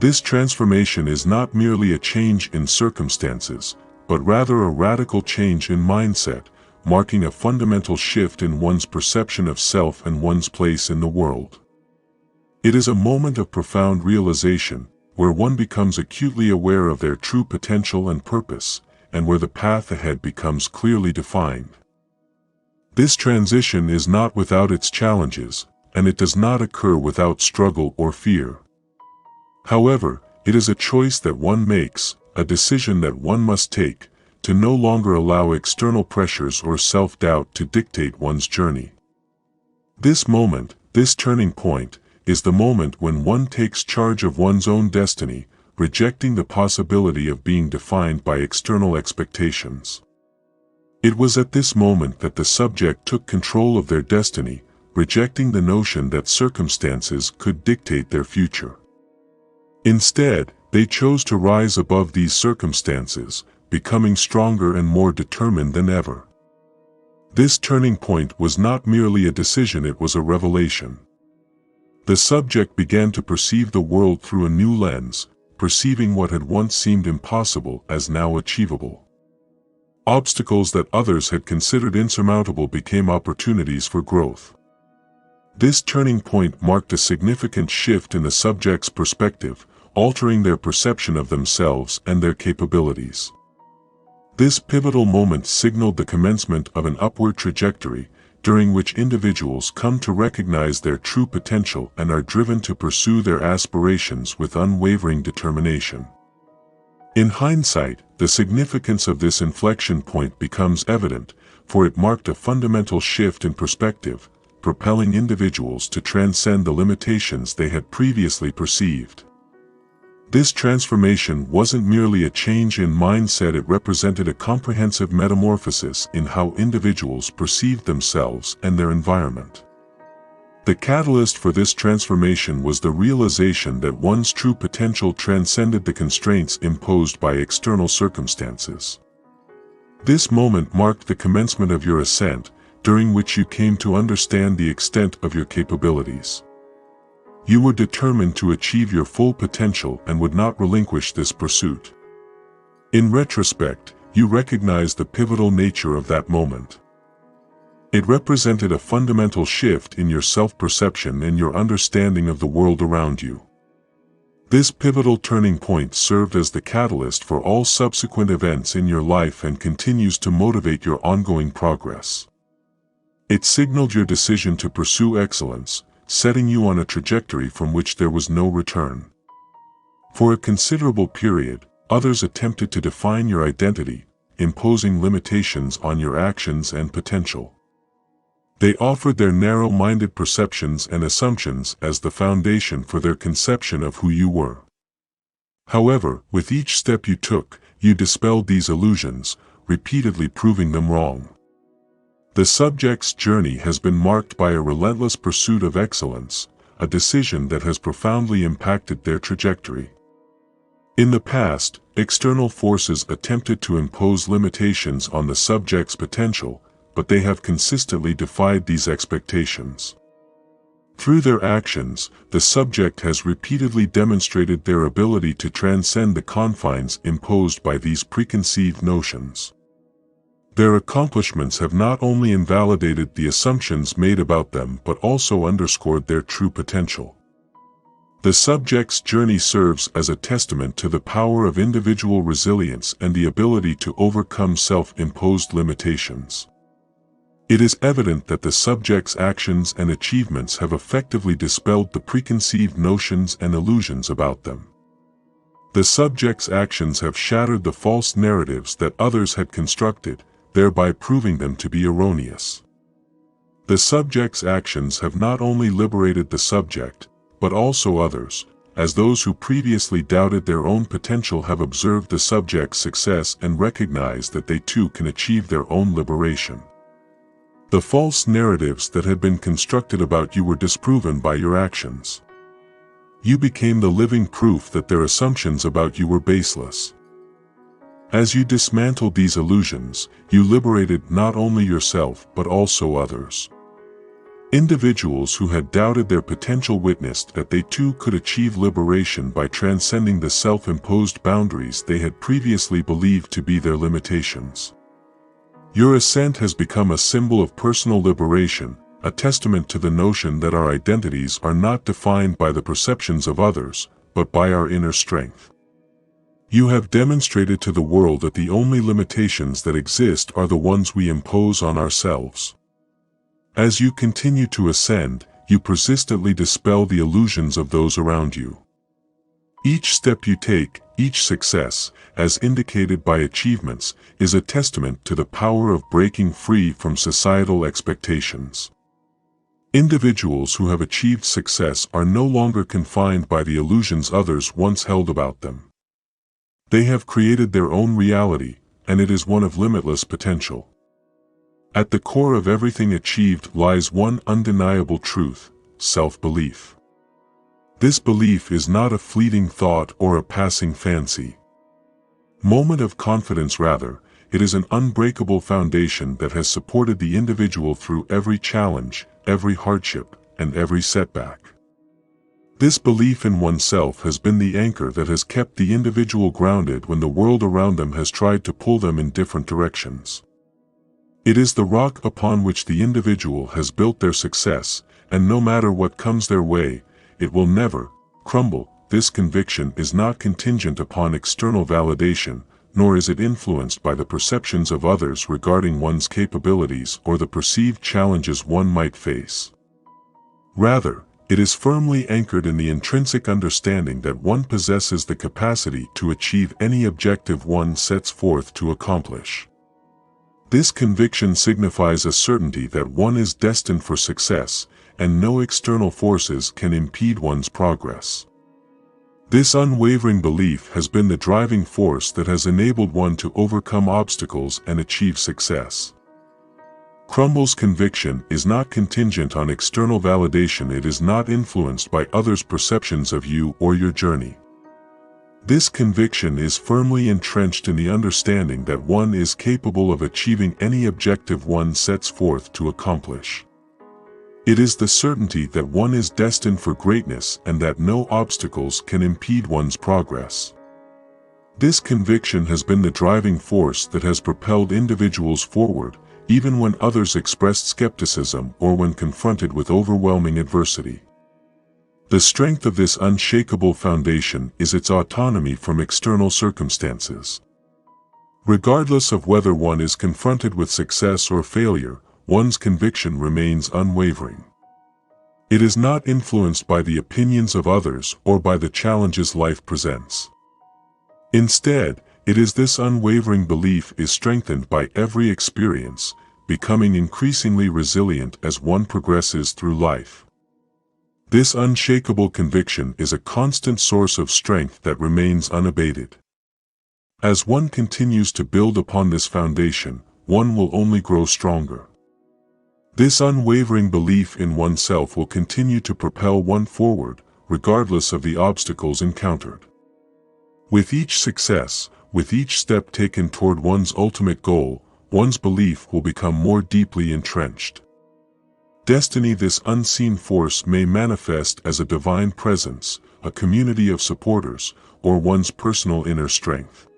This transformation is not merely a change in circumstances, but rather a radical change in mindset, marking a fundamental shift in one's perception of self and one's place in the world. It is a moment of profound realization, where one becomes acutely aware of their true potential and purpose, and where the path ahead becomes clearly defined. This transition is not without its challenges, and it does not occur without struggle or fear. However, it is a choice that one makes, a decision that one must take, to no longer allow external pressures or self-doubt to dictate one's journey. This moment, this turning point, is the moment when one takes charge of one's own destiny, rejecting the possibility of being defined by external expectations. It was at this moment that the subject took control of their destiny, rejecting the notion that circumstances could dictate their future. Instead, they chose to rise above these circumstances, becoming stronger and more determined than ever. This turning point was not merely a decision, it was a revelation. The subject began to perceive the world through a new lens, perceiving what had once seemed impossible as now achievable. Obstacles that others had considered insurmountable became opportunities for growth. This turning point marked a significant shift in the subject's perspective, altering their perception of themselves and their capabilities. This pivotal moment signaled the commencement of an upward trajectory, during which individuals come to recognize their true potential and are driven to pursue their aspirations with unwavering determination. In hindsight, the significance of this inflection point becomes evident, for it marked a fundamental shift in perspective, propelling individuals to transcend the limitations they had previously perceived. This transformation wasn't merely a change in mindset, it represented a comprehensive metamorphosis in how individuals perceived themselves and their environment. The catalyst for this transformation was the realization that one's true potential transcended the constraints imposed by external circumstances. This moment marked the commencement of your ascent, during which you came to understand the extent of your capabilities. You were determined to achieve your full potential and would not relinquish this pursuit. In retrospect, you recognize the pivotal nature of that moment. It represented a fundamental shift in your self-perception and your understanding of the world around you. This pivotal turning point served as the catalyst for all subsequent events in your life and continues to motivate your ongoing progress. It signaled your decision to pursue excellence, setting you on a trajectory from which there was no return. For a considerable period, others attempted to define your identity, imposing limitations on your actions and potential. They offered their narrow-minded perceptions and assumptions as the foundation for their conception of who you were. However, with each step you took, you dispelled these illusions, repeatedly proving them wrong. The subject's journey has been marked by a relentless pursuit of excellence, a decision that has profoundly impacted their trajectory. In the past, external forces attempted to impose limitations on the subject's potential, but they have consistently defied these expectations. Through their actions, the subject has repeatedly demonstrated their ability to transcend the confines imposed by these preconceived notions. Their accomplishments have not only invalidated the assumptions made about them but also underscored their true potential. The subject's journey serves as a testament to the power of individual resilience and the ability to overcome self-imposed limitations. It is evident that the subject's actions and achievements have effectively dispelled the preconceived notions and illusions about them. The subject's actions have shattered the false narratives that others had constructed, thereby proving them to be erroneous. The subject's actions have not only liberated the subject, but also others, as those who previously doubted their own potential have observed the subject's success and recognized that they too can achieve their own liberation. The false narratives that had been constructed about you were disproven by your actions. You became the living proof that their assumptions about you were baseless. As you dismantled these illusions, you liberated not only yourself but also others. Individuals who had doubted their potential witnessed that they too could achieve liberation by transcending the self-imposed boundaries they had previously believed to be their limitations. Your ascent has become a symbol of personal liberation, a testament to the notion that our identities are not defined by the perceptions of others, but by our inner strength. You have demonstrated to the world that the only limitations that exist are the ones we impose on ourselves. As you continue to ascend, you persistently dispel the illusions of those around you. Each step you take, each success, as indicated by achievements, is a testament to the power of breaking free from societal expectations. Individuals who have achieved success are no longer confined by the illusions others once held about them. They have created their own reality, and it is one of limitless potential. At the core of everything achieved lies one undeniable truth: self-belief. This belief is not a fleeting thought or a passing fancy. Moment of confidence rather, it is an unbreakable foundation that has supported the individual through every challenge, every hardship, and every setback. This belief in oneself has been the anchor that has kept the individual grounded when the world around them has tried to pull them in different directions. It is the rock upon which the individual has built their success, and no matter what comes their way, it will never crumble. This conviction is not contingent upon external validation, nor is it influenced by the perceptions of others regarding one's capabilities or the perceived challenges one might face. Rather, it is firmly anchored in the intrinsic understanding that one possesses the capacity to achieve any objective one sets forth to accomplish. This conviction signifies a certainty that one is destined for success, and no external forces can impede one's progress. This unwavering belief has been the driving force that has enabled one to overcome obstacles and achieve success. Crumble's conviction is not contingent on external validation. It is not influenced by others' perceptions of you or your journey. This conviction is firmly entrenched in the understanding that one is capable of achieving any objective one sets forth to accomplish. It is the certainty that one is destined for greatness and that no obstacles can impede one's progress. This conviction has been the driving force that has propelled individuals forward, even when others expressed skepticism or when confronted with overwhelming adversity. The strength of this unshakable foundation is its autonomy from external circumstances. Regardless of whether one is confronted with success or failure, one's conviction remains unwavering. It is not influenced by the opinions of others or by the challenges life presents. Instead, it is this unwavering belief is strengthened by every experience, becoming increasingly resilient as one progresses through life. This unshakable conviction is a constant source of strength that remains unabated. As one continues to build upon this foundation, one will only grow stronger. This unwavering belief in oneself will continue to propel one forward, regardless of the obstacles encountered. With each success, with each step taken toward one's ultimate goal, one's belief will become more deeply entrenched. Destiny, this unseen force, may manifest as a divine presence, a community of supporters, or one's personal inner strength.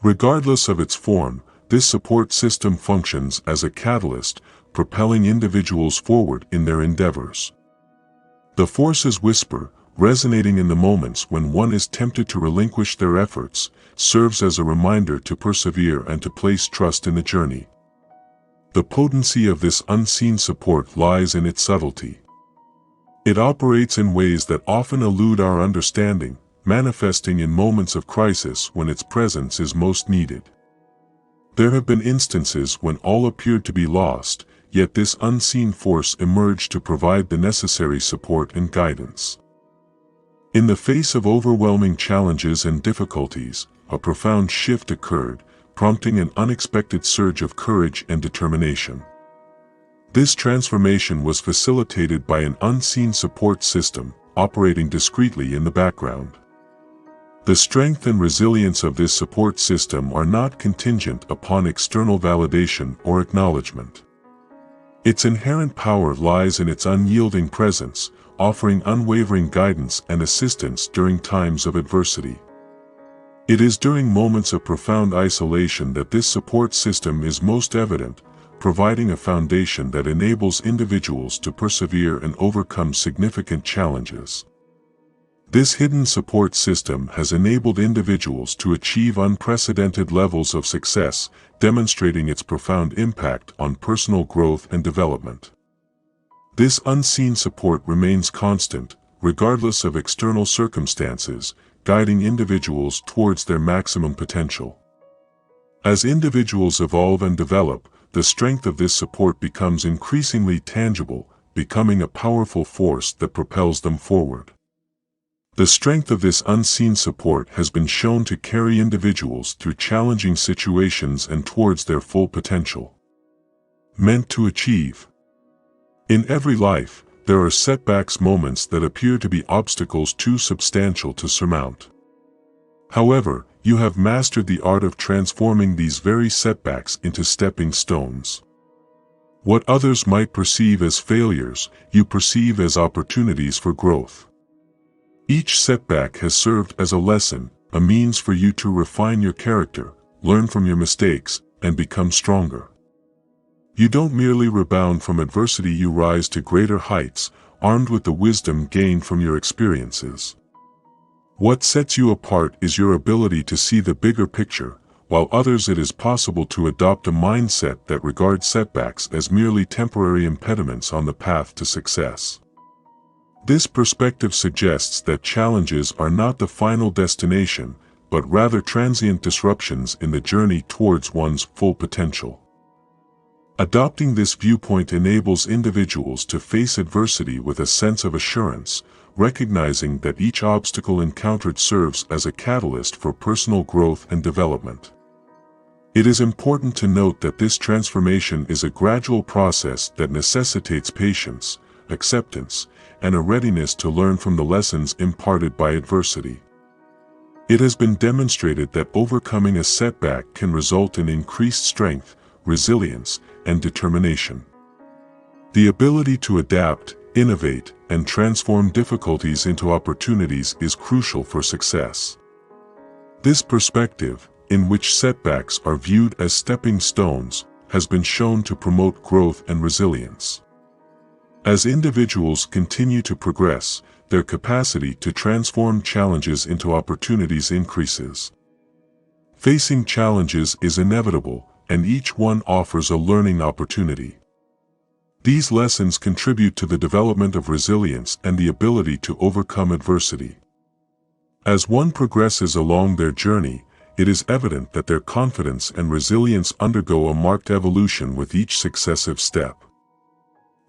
Regardless of its form, this support system functions as a catalyst, propelling individuals forward in their endeavors. The forces whisper, resonating in the moments when one is tempted to relinquish their efforts, serves as a reminder to persevere and to place trust in the journey. The potency of this unseen support lies in its subtlety. It operates in ways that often elude our understanding, manifesting in moments of crisis when its presence is most needed. There have been instances when all appeared to be lost, yet this unseen force emerged to provide the necessary support and guidance. In the face of overwhelming challenges and difficulties, a profound shift occurred, prompting an unexpected surge of courage and determination. This transformation was facilitated by an unseen support system, operating discreetly in the background. The strength and resilience of this support system are not contingent upon external validation or acknowledgement. Its inherent power lies in its unyielding presence, offering unwavering guidance and assistance during times of adversity. It is during moments of profound isolation that this support system is most evident, providing a foundation that enables individuals to persevere and overcome significant challenges. This hidden support system has enabled individuals to achieve unprecedented levels of success, demonstrating its profound impact on personal growth and development. This unseen support remains constant, regardless of external circumstances, guiding individuals towards their maximum potential. As individuals evolve and develop, the strength of this support becomes increasingly tangible, becoming a powerful force that propels them forward. The strength of this unseen support has been shown to carry individuals through challenging situations and towards their full potential. Meant to achieve. In every life, there are setbacks, moments that appear to be obstacles too substantial to surmount. However, you have mastered the art of transforming these very setbacks into stepping stones. What others might perceive as failures, you perceive as opportunities for growth. Each setback has served as a lesson, a means for you to refine your character, learn from your mistakes, and become stronger. You don't merely rebound from adversity, you rise to greater heights, armed with the wisdom gained from your experiences. What sets you apart is your ability to see the bigger picture, while others it is possible to adopt a mindset that regards setbacks as merely temporary impediments on the path to success. This perspective suggests that challenges are not the final destination, but rather transient disruptions in the journey towards one's full potential. Adopting this viewpoint enables individuals to face adversity with a sense of assurance, recognizing that each obstacle encountered serves as a catalyst for personal growth and development. It is important to note that this transformation is a gradual process that necessitates patience, acceptance, and a readiness to learn from the lessons imparted by adversity. It has been demonstrated that overcoming a setback can result in increased strength, resilience, and determination. The ability to adapt, innovate, and transform difficulties into opportunities is crucial for success. This perspective, in which setbacks are viewed as stepping stones, has been shown to promote growth and resilience. As individuals continue to progress, their capacity to transform challenges into opportunities increases. Facing challenges is inevitable, and each one offers a learning opportunity. These lessons contribute to the development of resilience and the ability to overcome adversity. As one progresses along their journey, it is evident that their confidence and resilience undergo a marked evolution with each successive step.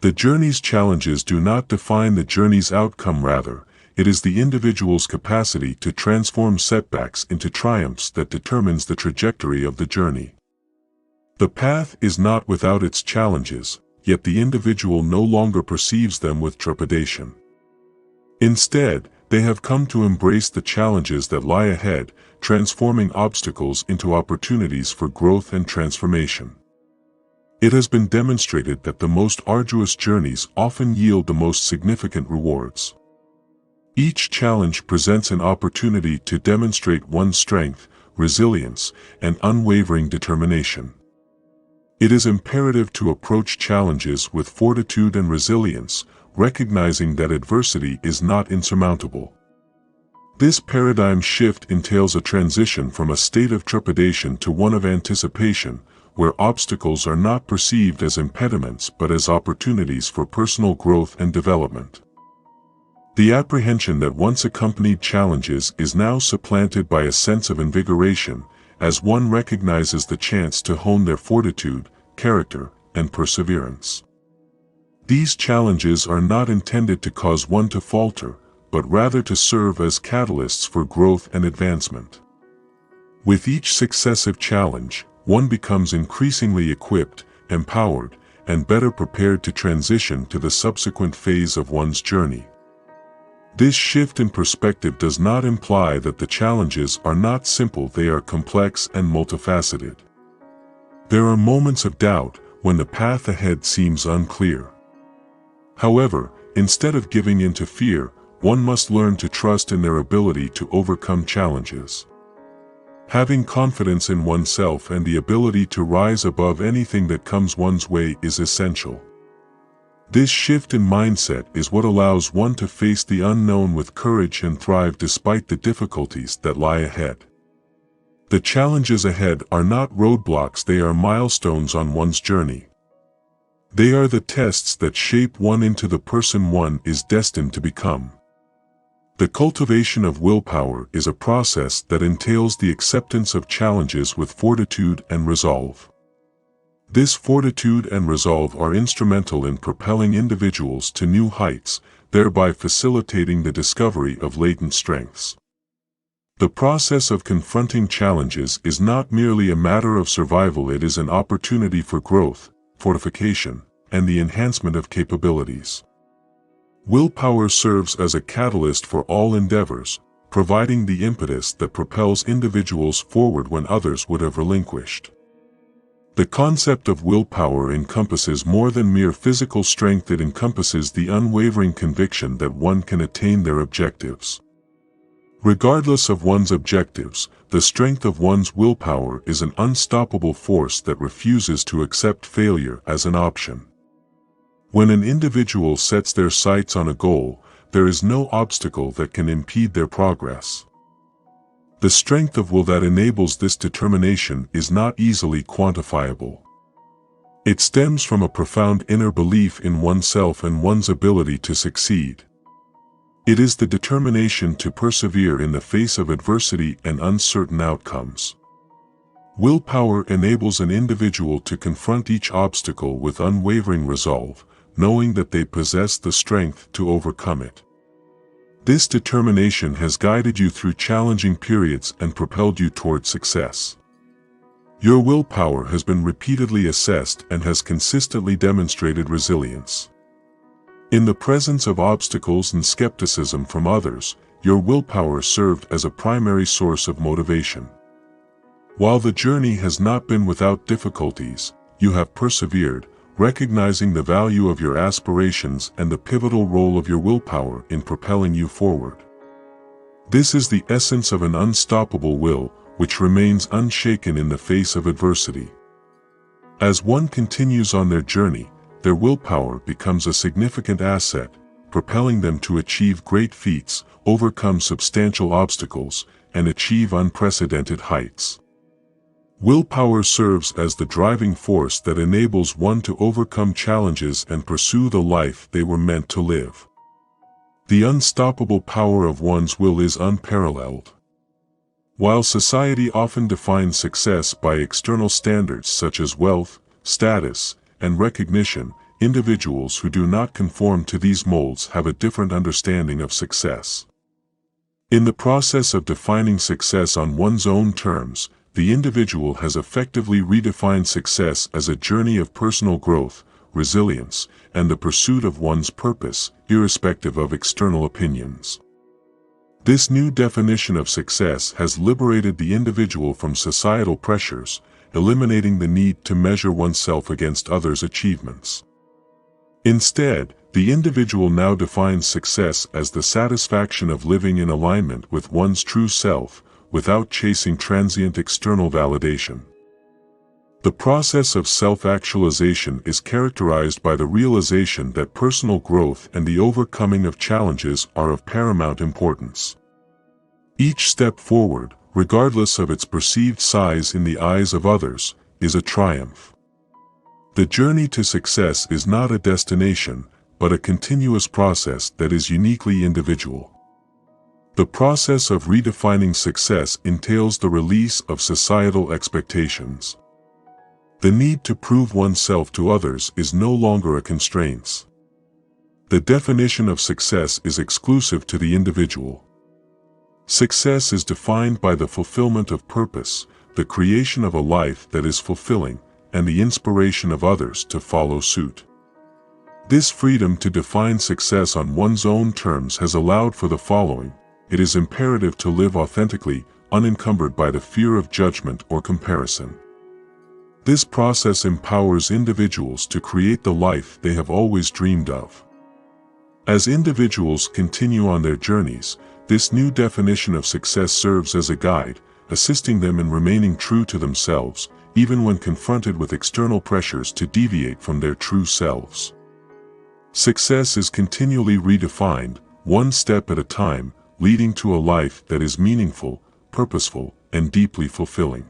The journey's challenges do not define the journey's outcome, rather, it is the individual's capacity to transform setbacks into triumphs that determines the trajectory of the journey. The path is not without its challenges, yet the individual no longer perceives them with trepidation. Instead, they have come to embrace the challenges that lie ahead, transforming obstacles into opportunities for growth and transformation. It has been demonstrated that the most arduous journeys often yield the most significant rewards. Each challenge presents an opportunity to demonstrate one's strength, resilience, and unwavering determination. It is imperative to approach challenges with fortitude and resilience, recognizing that adversity is not insurmountable. This paradigm shift entails a transition from a state of trepidation to one of anticipation, where obstacles are not perceived as impediments but as opportunities for personal growth and development. The apprehension that once accompanied challenges is now supplanted by a sense of invigoration, as one recognizes the chance to hone their fortitude, character, and perseverance. These challenges are not intended to cause one to falter, but rather to serve as catalysts for growth and advancement. With each successive challenge, one becomes increasingly equipped, empowered, and better prepared to transition to the subsequent phase of one's journey. This shift in perspective does not imply that the challenges are not simple; they are complex and multifaceted. There are moments of doubt, when the path ahead seems unclear. However, instead of giving in to fear, one must learn to trust in their ability to overcome challenges. Having confidence in oneself and the ability to rise above anything that comes one's way is essential. This shift in mindset is what allows one to face the unknown with courage and thrive despite the difficulties that lie ahead. The challenges ahead are not roadblocks; they are milestones on one's journey. They are the tests that shape one into the person one is destined to become. The cultivation of willpower is a process that entails the acceptance of challenges with fortitude and resolve. This fortitude and resolve are instrumental in propelling individuals to new heights, thereby facilitating the discovery of latent strengths. The process of confronting challenges is not merely a matter of survival; it is an opportunity for growth, fortification, and the enhancement of capabilities. Willpower serves as a catalyst for all endeavors, providing the impetus that propels individuals forward when others would have relinquished. The concept of willpower encompasses more than mere physical strength; it encompasses the unwavering conviction that one can attain their objectives. Regardless of one's objectives, the strength of one's willpower is an unstoppable force that refuses to accept failure as an option. When an individual sets their sights on a goal, there is no obstacle that can impede their progress. The strength of will that enables this determination is not easily quantifiable. It stems from a profound inner belief in oneself and one's ability to succeed. It is the determination to persevere in the face of adversity and uncertain outcomes. Willpower enables an individual to confront each obstacle with unwavering resolve, knowing that they possess the strength to overcome it. This determination has guided you through challenging periods and propelled you toward success. Your willpower has been repeatedly assessed and has consistently demonstrated resilience. In the presence of obstacles and skepticism from others, your willpower served as a primary source of motivation. While the journey has not been without difficulties, you have persevered, recognizing the value of your aspirations and the pivotal role of your willpower in propelling you forward. This is the essence of an unstoppable will, which remains unshaken in the face of adversity. As one continues on their journey, their willpower becomes a significant asset, propelling them to achieve great feats, overcome substantial obstacles, and achieve unprecedented heights. Willpower serves as the driving force that enables one to overcome challenges and pursue the life they were meant to live. The unstoppable power of one's will is unparalleled. While society often defines success by external standards such as wealth, status, and recognition, individuals who do not conform to these molds have a different understanding of success. In the process of defining success on one's own terms, the individual has effectively redefined success as a journey of personal growth, resilience, and the pursuit of one's purpose, irrespective of external opinions. This new definition of success has liberated the individual from societal pressures, eliminating the need to measure oneself against others' achievements. Instead, the individual now defines success as the satisfaction of living in alignment with one's true self, without chasing transient external validation. The process of self-actualization is characterized by the realization that personal growth and the overcoming of challenges are of paramount importance. Each step forward, regardless of its perceived size in the eyes of others, is a triumph. The journey to success is not a destination, but a continuous process that is uniquely individual. The process of redefining success entails the release of societal expectations. The need to prove oneself to others is no longer a constraint. The definition of success is exclusive to the individual. Success is defined by the fulfillment of purpose, the creation of a life that is fulfilling, and the inspiration of others to follow suit. This freedom to define success on one's own terms has allowed for the following. It is imperative to live authentically, unencumbered by the fear of judgment or comparison. This process empowers individuals to create the life they have always dreamed of. As individuals continue on their journeys, this new definition of success serves as a guide, assisting them in remaining true to themselves, even when confronted with external pressures to deviate from their true selves. Success is continually redefined, one step at a time, leading to a life that is meaningful, purposeful, and deeply fulfilling.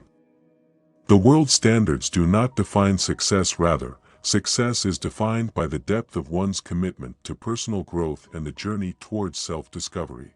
The world's standards do not define success. Rather, success is defined by the depth of one's commitment to personal growth and the journey towards self-discovery.